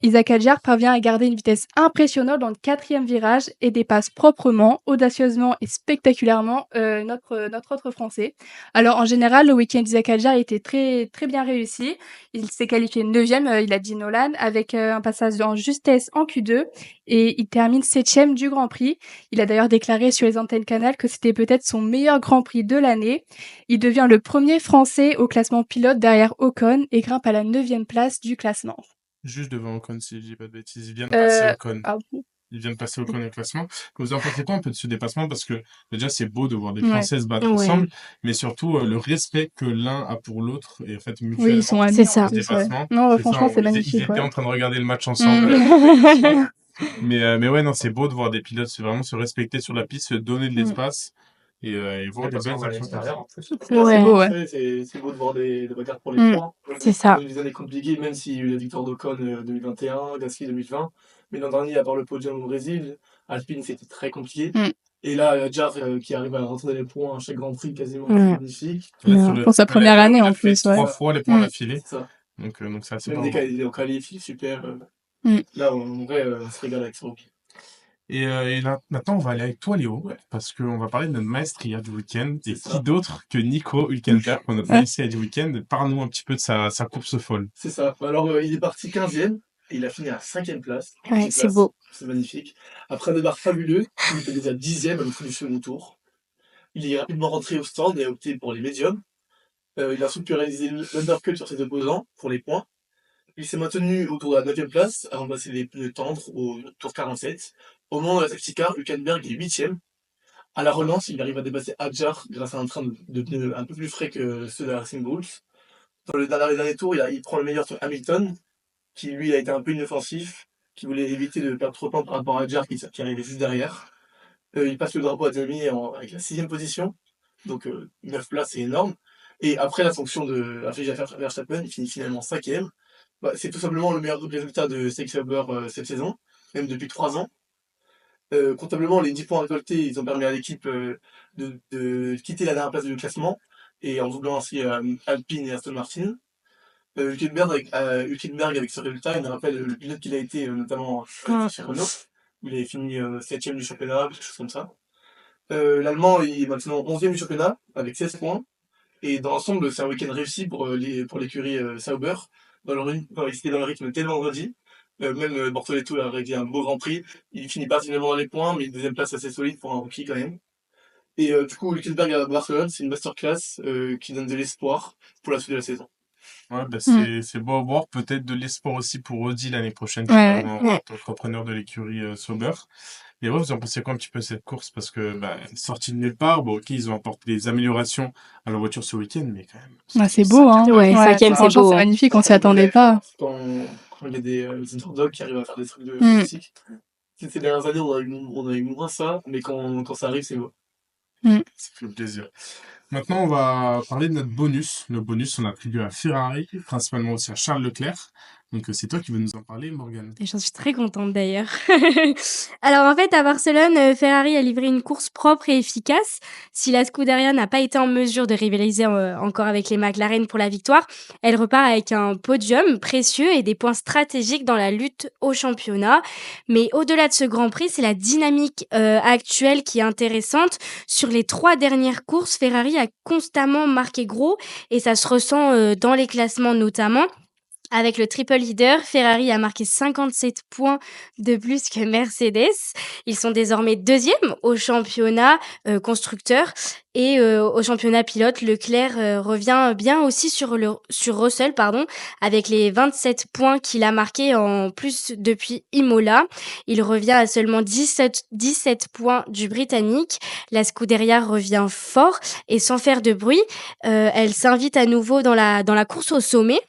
B: Isaac Adjar parvient à garder une vitesse impressionnante dans le 4e virage et dépasse proprement, audacieusement et spectaculairement notre autre Français. Alors en général, le week-end d'Isaac Adjar était très très bien réussi. Il s'est qualifié 9e, il a dit Nolan, avec un passage en justesse en Q2 et il termine 7e du Grand Prix. Il a d'ailleurs déclaré sur les antennes Canal que c'était peut-être son meilleur Grand Prix de l'année. Il devient le premier Français au classement pilote derrière Ocon et grimpe à la 9e place du classement.
A: Juste devant Ocon, si je dis pas de bêtises. Il vient de passer Ocon.
B: Ah,
A: Il vient de passer Ocon au classement. Vous en pensez quoi un peu de ce dépassement? Parce que déjà, c'est beau de voir des
B: Ouais.
A: Français se battre
E: Ouais.
A: ensemble, mais surtout le respect que l'un a pour l'autre et en fait
B: oui,
A: mutuellement.
B: ils sont amis.
E: C'est
B: en
E: ça.
A: Ce
B: plus, ouais.
A: dépassement.
B: Non,
A: C'est
B: franchement,
A: ça,
B: c'est
A: ils
B: magnifique.
A: étaient
B: Ouais.
A: en train de regarder le match ensemble. Mais ouais, non, c'est beau de voir des pilotes vraiment se respecter sur la piste, se donner de l'espace et voir des belles
D: à
A: actions.
D: l'extérieur, en plus.
E: Ouais.
B: C'est beau, ouais.
C: C'est beau de voir des bagarres pour les points.
E: C'est ça.
C: Dans des années compliquées, même s'il y a eu la victoire d'Ocon 2021, Gasly 2020. Mais l'an dernier, à part le podium au Brésil, Alpine, c'était très compliqué. Et là, Adjar qui arrive à rentrer dans les points à chaque Grand Prix quasiment, c'est magnifique.
A: Là,
E: Non.
A: sur le
B: Pour sa
A: triple
B: première
A: header,
B: année,
A: il a
B: en
A: fait
B: plus, ouais.
A: 3 fois les points d'affilée.
C: C'est ça.
A: Donc c'est assez
C: Même
A: pas
C: dès
A: mal.
C: qu'il est en qualif, il est super.
B: Mm.
C: Là, en vrai, on se régale avec son rookie.
A: Et là, maintenant, on va aller avec toi, Léo,
C: Ouais.
A: parce qu'on va parler de notre maestria du week-end. Et
C: C'est
A: qui
C: ça.
A: d'autre que Nico Hülkenberg pour notre maestria du week-end? Parle-nous un petit peu de sa course folle.
C: C'est ça. Alors, il est parti 15e et il a fini à 5e place.
E: Ouais,
C: Petite
E: c'est
C: place.
E: beau.
C: C'est magnifique. Après un départ fabuleux, il était déjà 10e à l'entrée du second tour. Il est rapidement rentré au stand et a opté pour les médiums. Il a ensuite pu réaliser l'undercut sur ses opposants pour les points. Il s'est maintenu autour de la 9e place avant de passer les pneus tendres au tour 47. Au moment de la safety car, Hülkenberg est 8e. À la relance, il arrive à dépasser Adjar grâce à un train de pneus un peu plus frais que ceux de la Racing Bulls. Dans les derniers tours, il prend le meilleur sur Hamilton, qui lui a été un peu inoffensif, qui voulait éviter de perdre trop de temps par rapport à Adjar qui arrivait juste derrière. Il passe le drapeau à Demi avec la 6e position, donc 9 places, c'est énorme. Et après la sanction de Verstappen, il finit finalement 5e. C'est tout simplement le meilleur résultat de Steak Sauber cette saison, même depuis 3 ans. Comptablement, les 10 points récoltés, ils ont permis à l'équipe de quitter la dernière place du classement, et en doublant ainsi Alpine et Aston Martin. Hülkenberg avec ce résultat, il nous rappelle le pilote qu'il a été notamment chez Renault. Il avait fini 7e du championnat, quelque chose comme ça. L'Allemand est maintenant 11e du championnat, avec 16 points. Et dans l'ensemble, c'est un week-end réussi pour l'écurie Sauber. Ils étaient dans le rythme dès le vendredi. Même Bortoletto a réglé un beau Grand Prix. Il finit pas finalement dans les points, mais une deuxième place assez solide pour un rookie quand même. Et du coup, Hülkenberg à Barcelone, c'est une masterclass qui donne de l'espoir pour la suite de la saison.
A: Ouais, bah
B: Mm.
A: c'est beau à voir. Peut-être de l'espoir aussi pour Audi l'année prochaine, qui
B: Ouais.
A: sera
E: Ouais.
A: entrepreneur de l'écurie Sauber. Et ouais, vous en pensez quoi un petit peu de cette course? Parce que, bah, sortie de nulle part, bon, ok, ils ont apporté des améliorations à la voiture ce week-end, mais quand même,
B: Ouais,
A: c'était
B: c'est beau, hein.
E: Ouais,
B: Ouais,
E: cinquième, c'est
B: franchement,
E: beau,
B: c'est
E: hein.
B: magnifique, on s'y
C: Ça
B: attendait
C: rigolait
B: pas.
C: quand il y a des underdogs qui arrivent à faire des trucs de
B: Mm.
C: musique. Ces dernières années, on a eu moins ça, mais quand ça arrive, c'est beau.
B: Mm.
A: Ça fait plaisir. Maintenant, on va parler de notre bonus. Le bonus, on l'a attribué à Ferrari, principalement aussi à Charles Leclerc. Donc, c'est toi qui veux nous en parler, Morgane.
E: Et j'en suis très contente d'ailleurs. Alors en fait, à Barcelone, Ferrari a livré une course propre et efficace. Si la Scuderia n'a pas été en mesure de rivaliser encore avec les McLaren pour la victoire, elle repart avec un podium précieux et des points stratégiques dans la lutte au championnat. Mais au-delà de ce Grand Prix, c'est la dynamique actuelle qui est intéressante. Sur les 3 dernières courses, Ferrari a constamment marqué gros et ça se ressent dans les classements notamment. Avec le triple leader, Ferrari a marqué 57 points de plus que Mercedes. Ils sont désormais deuxième au championnat constructeur et au championnat pilote. Leclerc revient bien aussi sur Russell, avec les 27 points qu'il a marqués en plus depuis Imola. Il revient à seulement 17 points du Britannique. La Scuderia revient fort et sans faire de bruit. Elle s'invite à nouveau dans la course au sommet.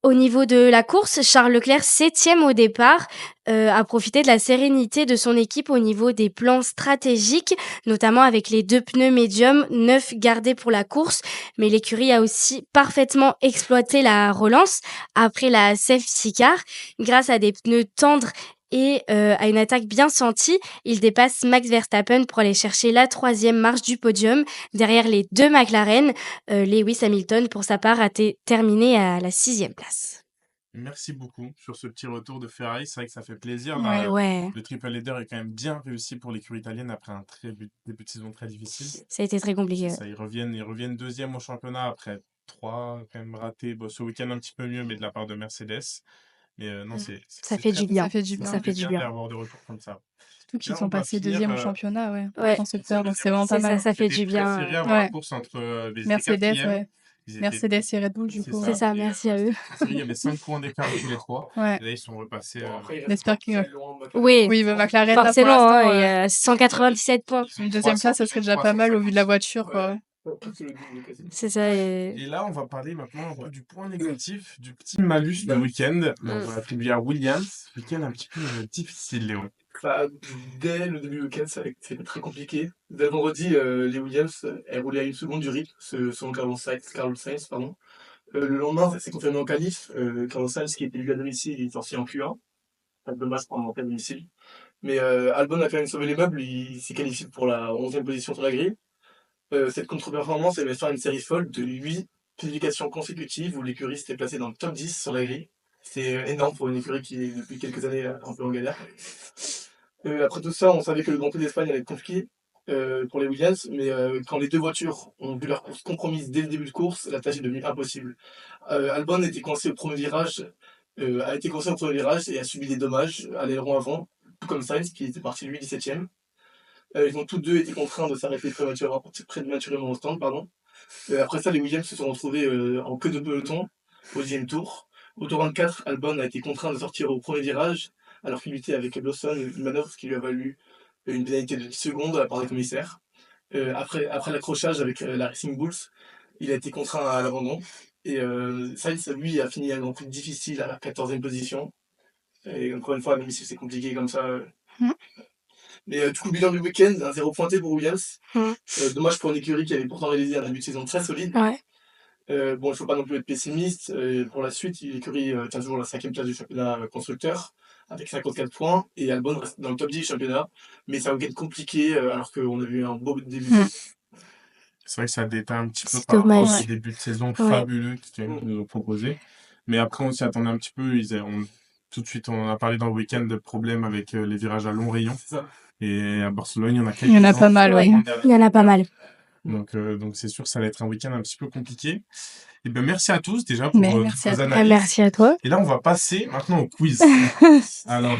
E: Au niveau de la course, Charles Leclerc, 7e au départ, a profité de la sérénité de son équipe au niveau des plans stratégiques, notamment avec les 2 pneus médiums, 9 gardés pour la course. Mais l'écurie a aussi parfaitement exploité la relance après la safety car. Grâce à des pneus tendres et à une attaque bien sentie, il dépasse Max Verstappen pour aller chercher la 3e marche du podium derrière les 2 McLaren. Lewis Hamilton, pour sa part, terminé à la 6e place.
A: Merci beaucoup sur ce petit retour de Ferrari. C'est vrai que ça fait plaisir.
B: Ouais.
A: Là,
E: Ouais,
A: le triple header est quand même bien réussi pour l'écurie italienne après un début de saison très difficile.
E: ça a été très compliqué.
A: Ça, ils reviennent deuxième au championnat après 3 quand même ratés. Bon, ce week-end un petit peu mieux, mais de la part de Mercedes. Mais non,
E: Mm.
A: c'est
E: Ça
A: c'est
E: fait
A: très
E: du
A: bien.
E: bien.
B: Ça fait du
A: Ça
B: bien.
E: Ça
A: fait
E: fait du
A: bien
E: bien.
A: d'avoir des retours comme ça.
B: Surtout
A: Et
B: qu'ils
A: là,
B: sont
A: on va
B: passés
A: finir.
B: deuxième au championnat, ouais.
E: Ouais,
B: Constructeurs, donc c'est
A: deuxième au
B: vraiment pas
E: c'est ça,
B: mal.
E: ça fait
A: C'était
E: du
A: très
E: bien.
A: serré avant la
B: Ouais.
A: course entre ils étaient
B: Mercedes,
A: quatrième.
B: ouais.
A: Ils étaient
B: Mercedes et Red Bull, du
A: c'est
B: coup.
E: C'est
B: Ouais.
E: ça, merci à eux.
A: il y avait 5 points d'écart entre les trois.
B: Ouais.
A: Et là, ils sont repassés.
C: Bon, après, il
B: On
C: reste
B: espère
C: pas
B: qu'ils-
C: très loin, McLaren.
E: Oui,
B: Oui, bah, McLaren, là, pour
E: forcément,
B: l'instant,
E: il y a 197 points.
B: une deuxième place, ça serait déjà pas mal au vu de la voiture, quoi.
C: Presque le double, quasiment.
E: C'est ça.
A: Et là, on va parler maintenant un peu du point négatif, du petit malus du week-end. On va attribuer à Williams. Week-end un petit peu difficile, Léo.
C: Bah, dès le début du week-end, c'était très compliqué. Dès le vendredi, les Williams, elles roulaient à 1 seconde du rythme, selon Carlos Sainz, pardon. Le lendemain, ça s'est confirmé en qualif. Carlos Sainz, qui était lui à domicile, il est sorti en Q1. Pas de dommage pour un monter à domicile. Mais Albon a quand même sauvé les meubles, il s'est qualifié pour la 11e position sur la grille. Cette contre-performance, elle met fin à une série folle de 8 qualifications consécutives où l'écurie s'était placée dans le top 10 sur la grille. C'est énorme pour une écurie qui est depuis quelques années un peu en galère. Après tout ça, on savait que le Grand Prix d'Espagne allait être compliqué pour les Williams, mais quand les deux voitures ont vu leur course compromise dès le début de course, la tâche est devenue impossible. Albon a été coincé au premier virage et a subi des dommages à l'aileron avant, tout comme Sainz qui était parti lui 17ème. Ils ont tous deux été contraints de s'arrêter prématurément au stand, pardon. Après ça, les Williams se sont retrouvés en queue de peloton au 10e tour. Au tour 24, Albon a été contraint de sortir au premier virage, alors qu'il luttait avec Lawson, une manœuvre qui lui a valu une pénalité de 10 secondes de la part des commissaires. Après l'accrochage avec la Racing Bulls, il a été contraint à l'abandon. Et Sainz, lui, a fini un Grand Prix difficile à la 14e position. Et encore une fois, même si c'est compliqué comme ça.
B: Mm.
C: Mais du coup, bilan du week-end, un 0 pointé pour Williams.
E: Mm.
C: Dommage pour une écurie qui avait pourtant réalisé un début de saison très solide.
E: Ouais.
C: Bon, il ne faut pas non plus être pessimiste. Pour la suite, l'écurie tient toujours la 5e place du championnat constructeur avec 54 points. Et Albon reste dans le top 10 du championnat. Mais ça va être compliqué alors qu'on a vu un beau début.
B: Mm.
A: C'est vrai que ça déteint un petit peu
E: C'est
A: par rapport
E: dommage.
A: au début de saison
E: Ouais.
A: fabuleux qu'ils nous ont proposé. Mais après, on s'y attendait un petit peu. Tout de suite, on en a parlé dans le week-end de problèmes avec les virages à long rayon.
C: C'est ça.
A: Et à Barcelone, il y en a
B: Il y en a
A: quelques-uns.
B: pas mal, ouais.
E: Il y en a pas mal.
A: Donc c'est sûr que ça va être un week-end un petit peu compliqué. Et ben merci à tous déjà pour
B: Mais
A: toutes
B: merci à
A: vos
B: toi.
A: analyses.
E: Merci à toi.
A: Et là, on va passer maintenant au quiz. Alors,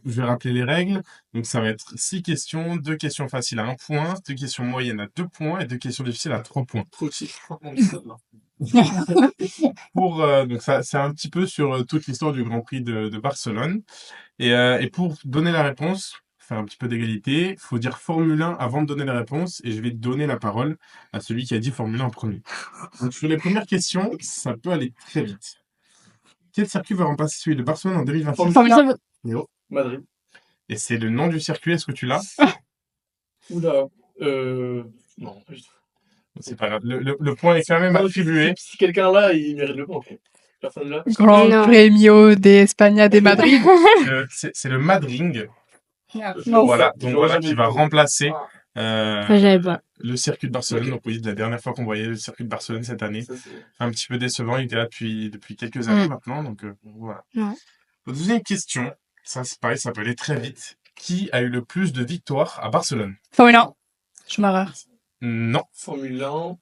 A: je vais rappeler les règles. Donc, ça va être 6 questions, 2 questions faciles à 1 point, 2 questions moyennes à 2 points et 2 questions difficiles à 3 points.
C: Trop cheap.
A: Donc ça, c'est un petit peu sur toute l'histoire du Grand Prix de Barcelone. Et pour donner la réponse, faire un petit peu d'égalité, faut dire Formule 1 avant de donner la réponse, et je vais donner la parole à celui qui a dit Formule 1 en premier. Donc sur les premières questions, ça peut aller très vite. Quel circuit va remplacer celui de Barcelone en 2026?
B: Formule 1.
A: Néo.
C: Madrid.
A: Et c'est le nom du circuit, est-ce que tu l'as?
C: Oula. Non, pas du tout.
A: C'est pas grave. Le point est quand même attribué.
C: Si quelqu'un là, il mérite le point. Ok. Personne là.
B: Grand
E: Non.
B: Premio de España de Madrid.
A: C'est le Madring.
B: Non.
A: Voilà,
C: J'aurais
A: donc voilà
C: jamais
A: qui va
C: dit.
A: remplacer
E: Moi, j'avais pas.
A: le circuit de Barcelone.
C: Ok.
A: Donc oui, la dernière fois qu'on voyait le circuit de Barcelone cette année.
C: Ça, c'est-
A: Un petit peu décevant, il était là depuis quelques années maintenant. Donc voilà.
E: Ouais.
A: Deuxième question, ça c'est pareil, ça peut aller très vite. Qui a eu le plus de victoires à Barcelone?
B: Formule 1. Schumacher.
A: Non.
C: Formule 1,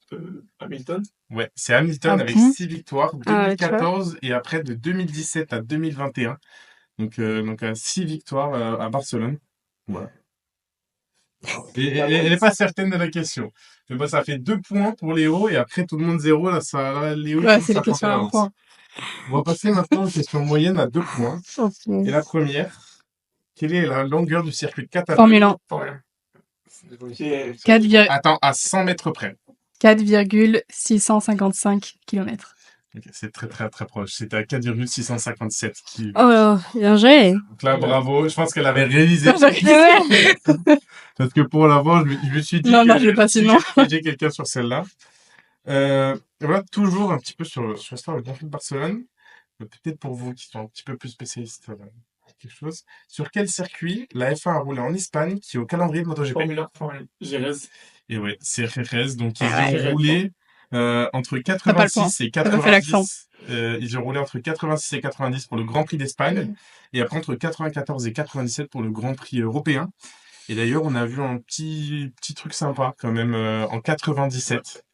C: Hamilton.
A: Ouais, c'est Hamilton
B: Ah
A: avec
B: bon
A: 6 victoires,
E: Ah, tu vois.
A: 2014 et après de 2017 à 2021. Donc 6 victoires à Barcelone. Voilà. Et elle n'est pas certaine de la question. Mais bon, ça fait 2 points pour Léo et après tout le monde 0. Là, Léo, il
B: Ouais,
A: faut
B: c'est les
A: que ça
B: questions à
A: change
B: un
A: d'avance.
B: point.
A: On va passer maintenant aux questions moyennes à 2 points.
E: Oh,
A: Et
E: punaise.
A: la première, quelle est la longueur du circuit de Catalogne?
B: Formule 1.
D: Formule 1.
C: Qui
B: 4,
A: Attends, à 100 mètres près.
B: 4,655 km.
A: Ok, c'est très très très proche. C'était à 4,657 km.
E: Oh, bien joué.
A: Donc là, bravo. Je pense qu'elle avait révisé.
E: Ouais.
A: Parce que pour l'avoir, je me suis dit
B: Non,
A: que
B: non, je l'ai pas,
A: si
B: sinon.
A: j'ai piégé quelqu'un sur celle-là. Et voilà, toujours un petit peu sur l'histoire du Grand Prix de Barcelone. Peut-être pour vous qui sont un petit peu plus spécialistes, quelque chose. Sur quel circuit la F1 a roulé en Espagne qui est au calendrier de MotoGP?
C: Formule 1, Jerez.
A: Et ouais, c'est Jerez. Donc ils
E: Ouais.
A: ont roulé entre
B: T'as pas le point.
A: 86 et
B: T'as pas fait l'accent.
A: 90. Ils ont roulé entre 86 et 90 pour le Grand Prix d'Espagne. Et après entre 94 et 97 pour le Grand Prix européen. Et d'ailleurs, on a vu un petit truc sympa quand même en 97.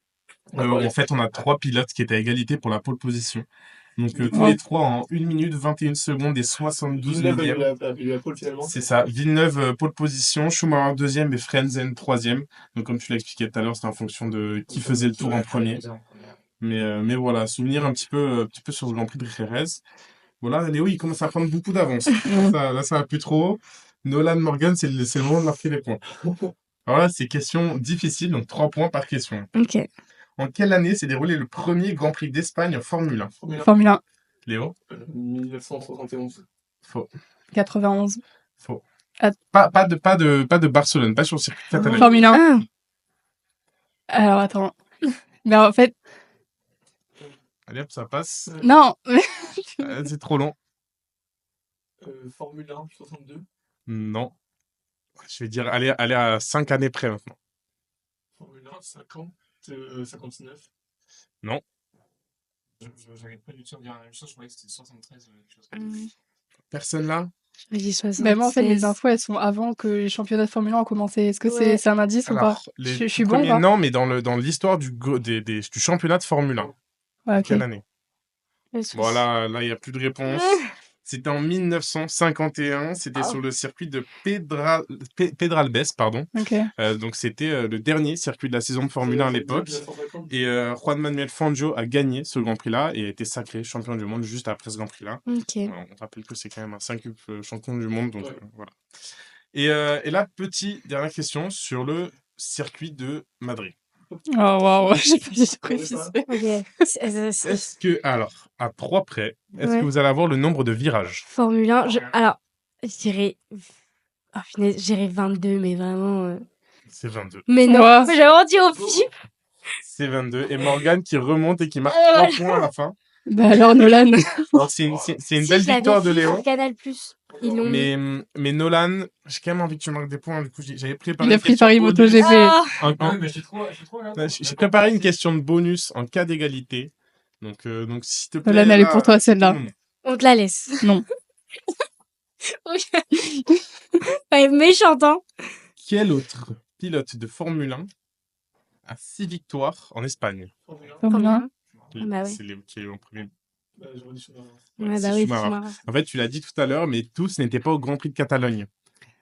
A: En fait, on a 3 pilotes qui étaient à égalité pour la pole position. Donc tous
B: Ouais.
A: les 3 en 1 minute 21 secondes et 72
C: Villeneuve a eu
A: millièmes.
C: la pole finalement.
A: C'est ça. Villeneuve, pole position, Schumacher deuxième et Frenzen troisième. Donc comme tu l'as expliqué tout à l'heure, c'était en fonction de qui faisait le tour en premier. Mais voilà, souvenir un petit peu sur le Grand Prix de Jerez. Voilà, Léo, il commence à prendre beaucoup d'avance. Là, ça va plus trop. Nolan Morgan, c'est le moment de marquer les points. Alors là, c'est question difficile, donc 3 points par question.
E: Ok.
A: En quelle année s'est déroulé le premier Grand Prix d'Espagne en Formule 1?
B: Formule 1.
A: Léo?
C: 1971.
A: Faux.
B: 91.
A: Faux.
B: Ah.
A: Pas de Barcelone, pas sur le circuit catalan.
B: Formule 1.
E: Ah.
B: Alors, attends. Mais en fait,
A: Allez hop, ça passe.
B: non.
A: C'est trop long.
C: Formule 1, 62.
A: Non. Je vais dire, allez à 5 années près maintenant.
C: Formule 1, 50, 59.
A: Non.
D: J'arrête pas du tout de dire la même chose, je croyais que c'était 73 quelque chose comme ça.
A: Personne là?
E: Je dis 76.
B: Mais moi, en fait, les infos, elles sont avant que les championnats de Formule 1 ont commencé. Est-ce que
E: Ouais.
B: c'est un indice ou pas?
A: Alors,
B: Je
A: les
B: suis bon ou
A: premiers,
B: pas?
A: non, mais dans l'histoire du championnat de Formule 1.
B: Ouais, ok.
A: Quelle année? Bon, là, il n'y a plus de réponse. C'était en 1951. C'était sur le circuit de Pedralbes, pardon.
B: Ok.
A: Donc, c'était le dernier circuit de la saison de Formule 1 à l'époque. Et Juan Manuel Fangio a gagné ce Grand Prix-là et a été sacré champion du monde juste après ce Grand Prix-là.
E: Ok.
A: On rappelle que c'est quand même un 5 champion du monde. Donc,
C: Ouais.
A: voilà. Et là, dernière question sur le circuit de Madrid.
B: Oh, waouh, j'ai pas du tout précisé.
E: Ok.
A: Est-ce que, alors, à 3 près, est-ce
E: Ouais.
A: que vous allez avoir le nombre de virages?
E: Formule 1, alors, je dirais... Oh, punaise, je dirais 22, mais vraiment...
A: C'est 22.
E: Mais non,
B: Ouais.
E: j'ai vraiment dit au pif.
A: C'est 22. Et Morgane qui remonte et qui marque 3 points à la fin.
B: Bah alors, Nolan.
A: Alors, c'est une belle victoire de Léo.
E: Canal+. Ils l'ont mis.
A: Mais Nolan, j'ai quand même envie que tu marques des points. Du coup, j'avais préparé
B: Il a
A: une
B: pris
A: question
B: Paris
A: bonus.
B: MotoGP.
E: Ah,
A: En-
D: mais j'ai trop là.
A: J'ai préparé une question de bonus en cas d'égalité. Donc s'il te plaît.
B: Nolan, elle est
A: là,
B: pour toi, celle-là.
A: tout le monde.
E: on te la laisse.
B: Non.
E: Ouais, méchante, hein.
A: Quel autre pilote de Formule 1 a 6 victoires en Espagne?
B: Formule 1.
E: Bah ouais.
A: C'est Léo qui est en premier.
E: Ouais,
A: c'est
E: bah oui,
A: Schumacher.
E: Schumacher.
A: En fait, tu l'as dit tout à l'heure, mais tous n'étaient pas au Grand Prix de Catalogne.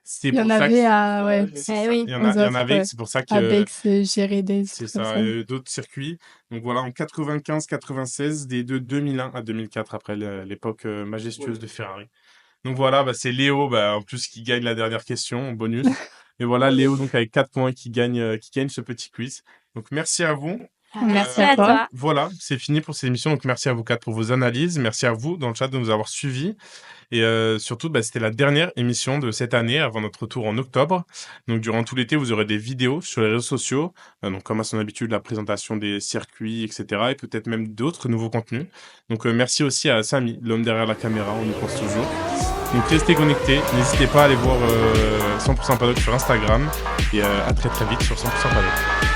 A: C'est
B: Il y en
A: pour ça
B: avait
A: que...
B: à, ouais,
C: c'est
E: Eh
C: ça.
E: oui.
A: Il y
B: aux
A: en
B: autres,
A: avait,
B: ouais.
A: c'est pour ça
B: À
A: que...
B: Bex, Gérardès,
A: C'est
B: tout comme
A: ça,
B: ça.
A: d'autres circuits. Donc voilà, en 95, 96, des de 2001 à 2004, après l'époque majestueuse
C: Ouais.
A: de Ferrari. Donc voilà, bah, c'est Léo, bah, en plus, qui gagne la dernière question en bonus. Et voilà, Léo, donc avec 4 points, qui gagne ce petit quiz. Donc merci à vous.
B: Merci
E: Merci
B: à
E: à
B: toi.
E: toi.
A: Voilà, c'est fini pour cette émission. Donc merci à vous quatre pour vos analyses. Merci à vous dans le chat de nous avoir suivis. Et surtout, bah, c'était la dernière émission de cette année avant notre retour en octobre. Donc durant tout l'été, vous aurez des vidéos sur les réseaux sociaux. Donc comme à son habitude, la présentation des circuits, etc. Et peut-être même d'autres nouveaux contenus. Donc merci aussi à Samy, l'homme derrière la caméra, on y pense toujours. Donc restez connectés. N'hésitez pas à aller voir 100% Paddock sur Instagram. Et à très très vite sur 100% Paddock.